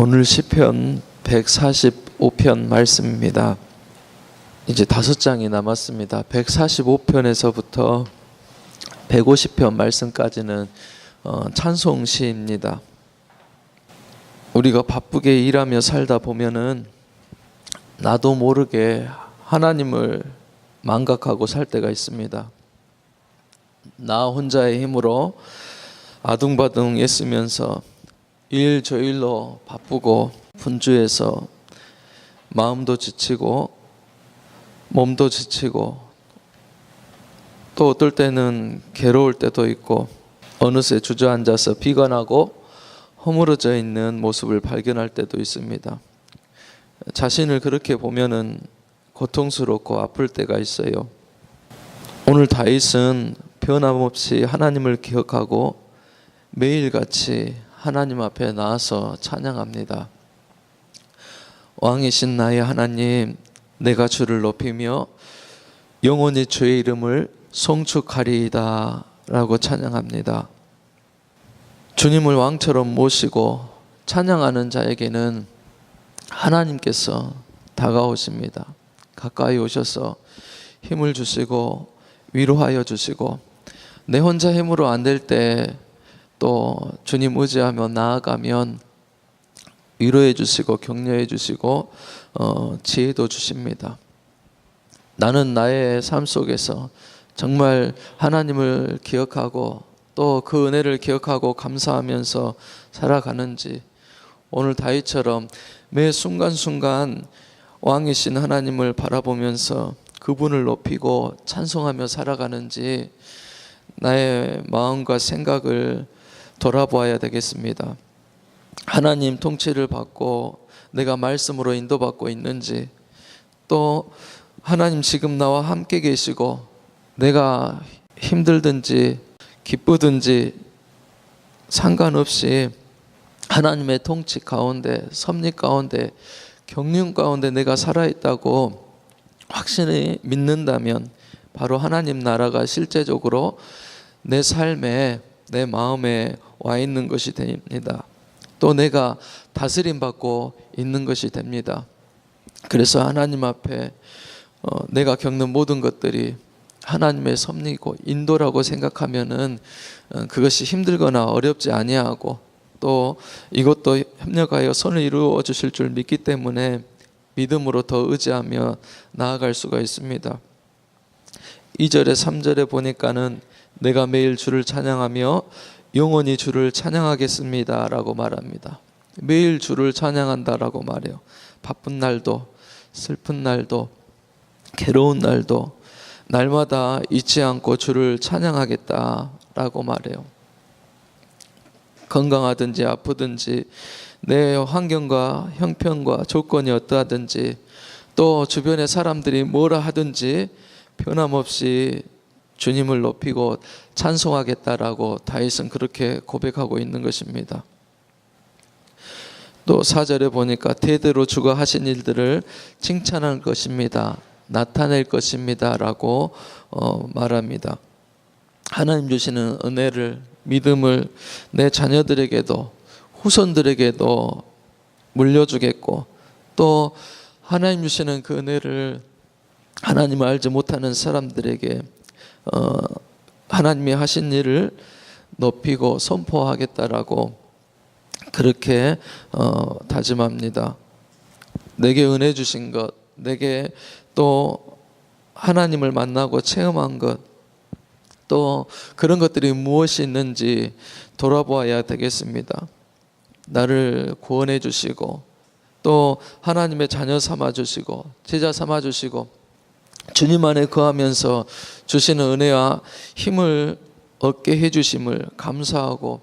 오늘 시편 145편 말씀입니다. 이제 5장이 남았습니다. 145편에서부터 150편 말씀까지는 찬송시입니다. 우리가 바쁘게 일하며 살다 보면은 나도 모르게 하나님을 망각하고 살 때가 있습니다. 나 혼자의 힘으로 아둥바둥 애쓰면서 일 저 일로 바쁘고 분주해서 마음도 지치고 몸도 지치고 또 어떨 때는 괴로울 때도 있고 어느새 주저앉아서 비관하고 허물어져 있는 모습을 발견할 때도 있습니다. 자신을 그렇게 보면은 고통스럽고 아플 때가 있어요. 오늘 다윗은 변함없이 하나님을 기억하고 매일같이 하나님 앞에 나와서 찬양합니다. 왕이신 나의 하나님, 내가 주를 높이며 영원히 주의 이름을 송축하리이다 라고 찬양합니다. 주님을 왕처럼 모시고 찬양하는 자에게는 하나님께서 다가오십니다. 가까이 오셔서 힘을 주시고 위로하여 주시고, 내 혼자 힘으로 안 될 때 또 주님 의지하며 나아가면 위로해 주시고 격려해 주시고 지혜도 주십니다. 나는 나의 삶 속에서 정말 하나님을 기억하고 또 그 은혜를 기억하고 감사하면서 살아가는지, 오늘 다윗처럼 매 순간순간 왕이신 하나님을 바라보면서 그분을 높이고 찬송하며 살아가는지 나의 마음과 생각을 돌아보아야 되겠습니다. 하나님 통치를 받고 내가 말씀으로 인도받고 있는지, 또 하나님 지금 나와 함께 계시고 내가 힘들든지 기쁘든지 상관없이 하나님의 통치 가운데, 섭리 가운데, 경륜 가운데 내가 살아있다고 확신히 믿는다면 바로 하나님 나라가 실제적으로 내 삶에, 내 마음에 와 있는 것이 됩니다. 또 내가 다스림 받고 있는 것이 됩니다. 그래서 하나님 앞에 내가 겪는 모든 것들이 하나님의 섭리고 인도라고 생각하면은 그것이 힘들거나 어렵지 아니하고, 또 이것도 협력하여 선을 이루어 주실 줄 믿기 때문에 믿음으로 더 의지하며 나아갈 수가 있습니다. 2절에 3절에 보니까는 내가 매일 주를 찬양하며 영원히 주를 찬양하겠습니다 라고 말합니다. 매일 주를 찬양한다라고 말해요. 바쁜 날도 슬픈 날도 괴로운 날도 날마다 잊지 않고 주를 찬양하겠다라고 말해요. 건강하든지 아프든지 내 환경과 형편과 조건이 어떠하든지 또 주변의 사람들이 뭐라 하든지 변함없이 주님을 높이고 찬송하겠다라고 다윗은 그렇게 고백하고 있는 것입니다. 또 4절에 보니까 대대로 주가 하신 일들을 칭찬할 것입니다, 나타낼 것입니다 라고 말합니다. 하나님 주시는 은혜를, 믿음을 내 자녀들에게도 후손들에게도 물려주겠고, 또 하나님 주시는 그 은혜를 하나님을 알지 못하는 사람들에게 하나님이 하신 일을 높이고 선포하겠다라고 그렇게 다짐합니다. 내게 은혜 주신 것, 내게 또 하나님을 만나고 체험한 것, 또 그런 것들이 무엇이 있는지 돌아보아야 되겠습니다. 나를 구원해 주시고 또 하나님의 자녀 삼아 주시고 제자 삼아 주시고 주님 안에 거하면서 주시는 은혜와 힘을 얻게 해주심을 감사하고,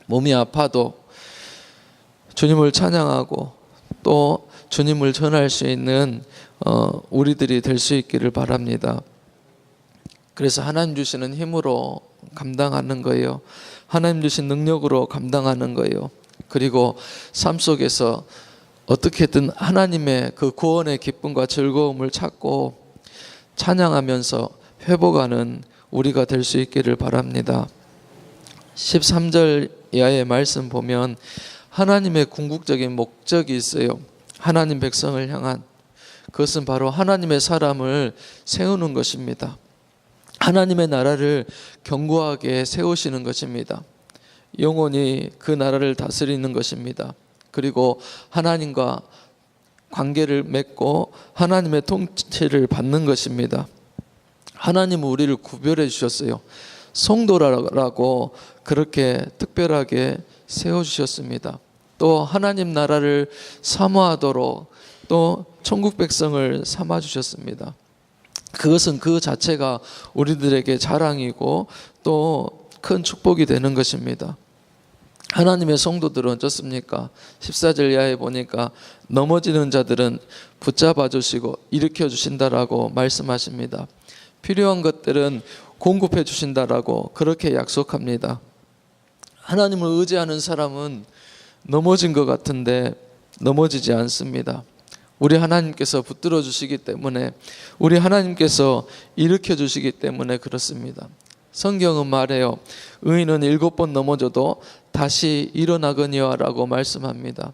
몸이 아파도 주님을 찬양하고 또 주님을 전할 수 있는 우리들이 될 수 있기를 바랍니다. 그래서 하나님 주시는 힘으로 감당하는 거예요. 하나님 주신 능력으로 감당하는 거예요. 그리고 삶 속에서 어떻게든 하나님의 그 구원의 기쁨과 즐거움을 찾고 찬양하면서 회복하는 우리가 될 수 있기를 바랍니다. 13절 이하의 말씀 보면 하나님의 궁극적인 목적이 있어요. 하나님 백성을 향한. 그것은 바로 하나님의 사람을 세우는 것입니다. 하나님의 나라를 견고하게 세우시는 것입니다. 영원히 그 나라를 다스리는 것입니다. 그리고 하나님과 관계를 맺고 하나님의 통치를 받는 것입니다. 하나님은 우리를 구별해 주셨어요. 성도라고 그렇게 특별하게 세워주셨습니다. 또 하나님 나라를 사모하도록 또 천국 백성을 삼아주셨습니다. 그것은 그 자체가 우리들에게 자랑이고 또 큰 축복이 되는 것입니다. 하나님의 성도들은 어떻습니까? 14절 이하에 보니까 넘어지는 자들은 붙잡아 주시고 일으켜 주신다라고 말씀하십니다. 필요한 것들은 공급해 주신다라고 그렇게 약속합니다. 하나님을 의지하는 사람은 넘어진 것 같은데 넘어지지 않습니다. 우리 하나님께서 붙들어 주시기 때문에, 우리 하나님께서 일으켜 주시기 때문에 그렇습니다. 성경은 말해요. 의인은 7번 넘어져도 다시 일어나거니와 라고 말씀합니다.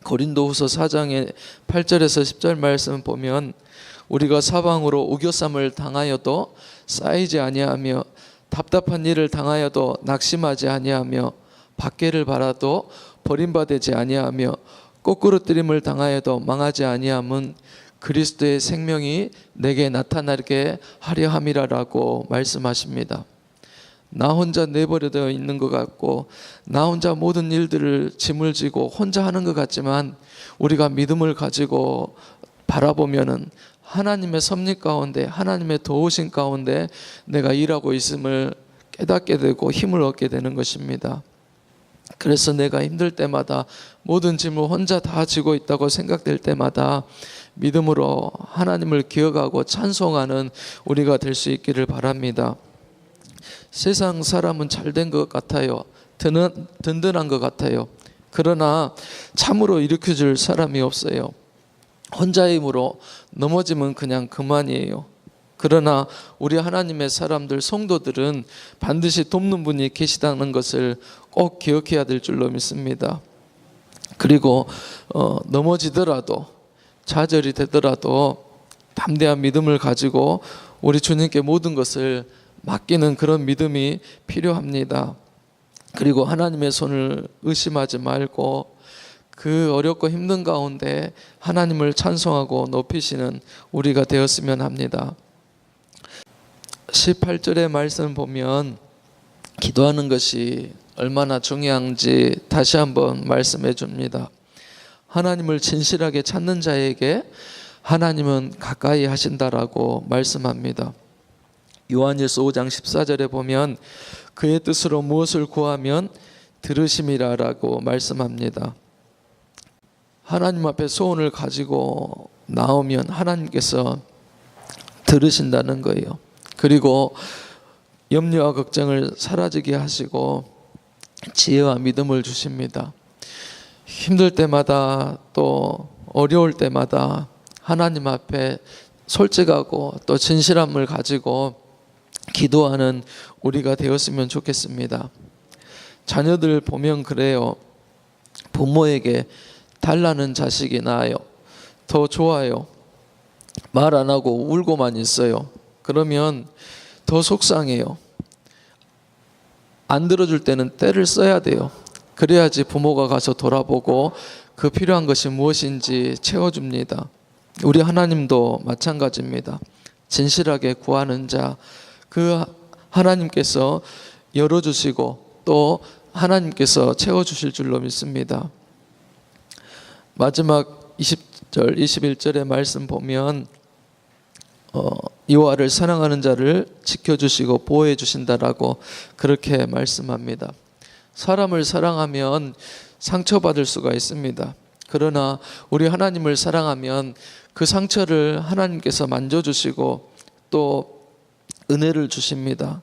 고린도후서 4장의 8절에서 10절 말씀 보면 우리가 사방으로 우겨쌈을 당하여도 쌓이지 아니하며 답답한 일을 당하여도 낙심하지 아니하며 박해를 받아도 버림받지 아니하며 꼬꾸러뜨림을 당하여도 망하지 아니함은 그리스도의 생명이 내게 나타나게 하려 함이라라고 말씀하십니다. 나 혼자 내버려져 있는 것 같고 나 혼자 모든 일들을 짐을 지고 혼자 하는 것 같지만 우리가 믿음을 가지고 바라보면은 하나님의 섭리 가운데, 하나님의 도우심 가운데 내가 일하고 있음을 깨닫게 되고 힘을 얻게 되는 것입니다. 그래서 내가 힘들 때마다 모든 짐을 혼자 다 지고 있다고 생각될 때마다 믿음으로 하나님을 기억하고 찬송하는 우리가 될 수 있기를 바랍니다. 세상 사람은 잘된 것 같아요. 든든한 것 같아요. 그러나 참으로 일으켜줄 사람이 없어요. 혼자의 힘으로 넘어지면 그냥 그만이에요. 그러나 우리 하나님의 사람들, 성도들은 반드시 돕는 분이 계시다는 것을 꼭 기억해야 될 줄로 믿습니다. 그리고 넘어지더라도, 좌절이 되더라도 담대한 믿음을 가지고 우리 주님께 모든 것을 맡기는 그런 믿음이 필요합니다. 그리고 하나님의 손을 의심하지 말고 그 어렵고 힘든 가운데 하나님을 찬송하고 높이시는 우리가 되었으면 합니다. 18절의 말씀 보면 기도하는 것이 얼마나 중요한지 다시 한번 말씀해 줍니다. 하나님을 진실하게 찾는 자에게 하나님은 가까이 하신다라고 말씀합니다. 요한일서 5장 14절에 보면 그의 뜻으로 무엇을 구하면 들으심이라라고 말씀합니다. 하나님 앞에 소원을 가지고 나오면 하나님께서 들으신다는 거예요. 그리고 염려와 걱정을 사라지게 하시고 지혜와 믿음을 주십니다. 힘들 때마다 또 어려울 때마다 하나님 앞에 솔직하고 또 진실함을 가지고 기도하는 우리가 되었으면 좋겠습니다. 자녀들 보면 그래요. 부모에게 달라는 자식이 나아요. 더 좋아요. 말 안 하고 울고만 있어요. 그러면 더 속상해요. 안 들어줄 때는 때를 써야 돼요. 그래야지 부모가 가서 돌아보고 그 필요한 것이 무엇인지 채워줍니다. 우리 하나님도 마찬가지입니다. 진실하게 구하는 자, 그 하나님께서 열어주시고 또 하나님께서 채워주실 줄로 믿습니다. 마지막 20절, 21절의 말씀 보면 여호와를 사랑하는 자를 지켜주시고 보호해 주신다라고 그렇게 말씀합니다. 사람을 사랑하면 상처받을 수가 있습니다. 그러나 우리 하나님을 사랑하면 그 상처를 하나님께서 만져주시고 또 은혜를 주십니다.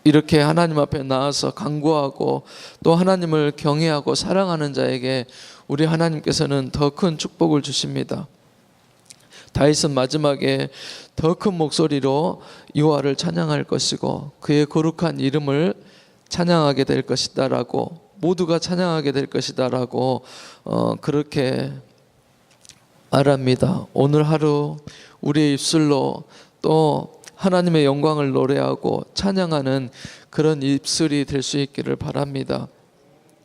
이렇게 하나님 앞에 나와서 간구하고 또 하나님을 경외하고 사랑하는 자에게 우리 하나님께서는 더 큰 축복을 주십니다. 다윗은 마지막에 더 큰 목소리로 여호와를 찬양할 것이고 그의 거룩한 이름을 찬양하게 될 것이다 라고 모두가 찬양하게 될 것이다라고 그렇게 말합니다. 오늘 하루 우리의 입술로 또 하나님의 영광을 노래하고 찬양하는 그런 입술이 될 수 있기를 바랍니다.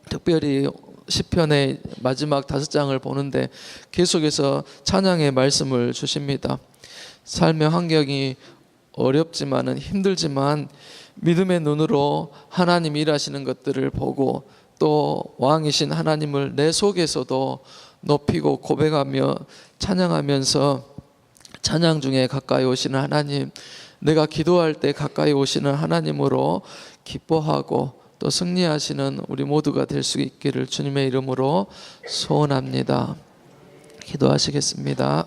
특별히 시편의 마지막 5장을 보는데 계속해서 찬양의 말씀을 주십니다. 삶의 환경이 어렵지만은 힘들지만 믿음의 눈으로 하나님 일하시는 것들을 보고 또 왕이신 하나님을 내 속에서도 높이고 고백하며 찬양하면서 찬양 중에 가까이 오시는 하나님, 내가 기도할 때 가까이 오시는 하나님으로 기뻐하고 또 승리하시는 우리 모두가 될 수 있기를 주님의 이름으로 소원합니다. 기도하시겠습니다.